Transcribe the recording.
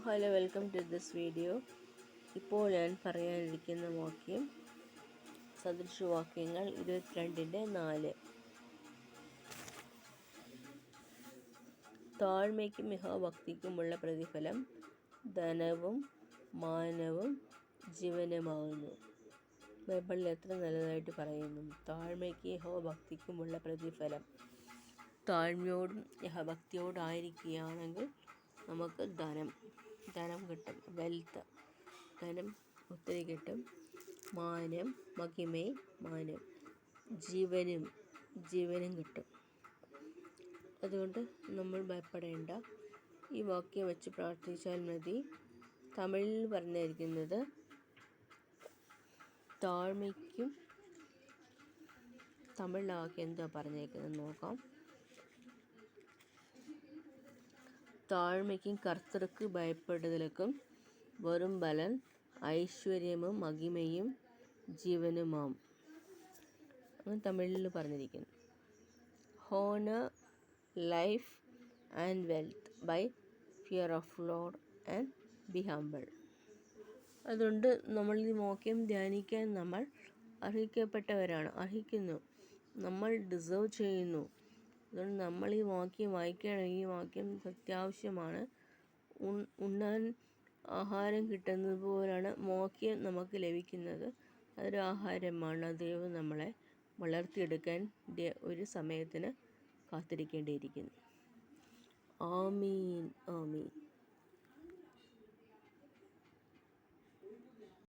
Hello, welcome to this video. ഇപ്പോൾ ഞാൻ പറയാനിരിക്കുന്ന വാക്യം സദൃശവാക്യങ്ങൾ 22:4. താഴ്മയ്ക്കും യഹോഭക്തിക്കുമുള്ള പ്രതിഫലം ധനവും മാനവും ജീവനുമാകുന്നു. ബൈബിളിൽ എത്ര നല്ലതായിട്ട് പറയുന്നു. താഴ്മയ്ക്ക് യഹോഭക്തിക്കുമുള്ള പ്രതിഫലം. താഴ്മയോടും യഹോഭക്തിയോടായിരിക്കുകയാണെങ്കിൽ നമുക്ക് ധനം കിട്ടും, ധനം ഒത്തിരി കിട്ടും. മാനം, ജീവനും കിട്ടും. അതുകൊണ്ട് നമ്മൾ ഭയപ്പെടേണ്ട. ഈ വാക്യം വെച്ച് പ്രാർത്ഥിച്ചാൽ മതി. തമിഴിൽ പറഞ്ഞിരിക്കുന്നത് താഴ്മയ്ക്കും, തമിഴിലെ വാക്യം എന്താ പറഞ്ഞേക്കുന്നത് നോക്കാം. താഴ്മയ്ക്കും കർത്തർക്ക് ഭയപ്പെടുതലുക്കും വരും ബലൻ ഐശ്വര്യമും മഹിമയും ജീവനുമാം. അങ്ങനെ തമിഴിൽ പറഞ്ഞിരിക്കുന്നു. Honour life and wealth by fear of lord and be humble. അതുകൊണ്ട് നമ്മൾ ഈ വാക്യം ധ്യാനിക്കാൻ നമ്മൾ അർഹിക്കുന്നു. നമ്മൾ ഡിസേർവ് ചെയ്യുന്നു. അതുകൊണ്ട് നമ്മൾ ഈ വാക്യം വായിക്കണം. ഈ വാക്യം അത്യാവശ്യമാണ്. ഉണ്ണാൻ ആഹാരം കിട്ടുന്നത് പോലാണ് വാക്യം നമുക്ക് ലഭിക്കുന്നത്. അതൊരു ആഹാരമാണ്. ദൈവം നമ്മളെ വളർത്തിയെടുക്കാൻ ഒരു സമയത്തിന് കാത്തിരിക്കേണ്ടിയിരിക്കുന്നു. ആമീൻ.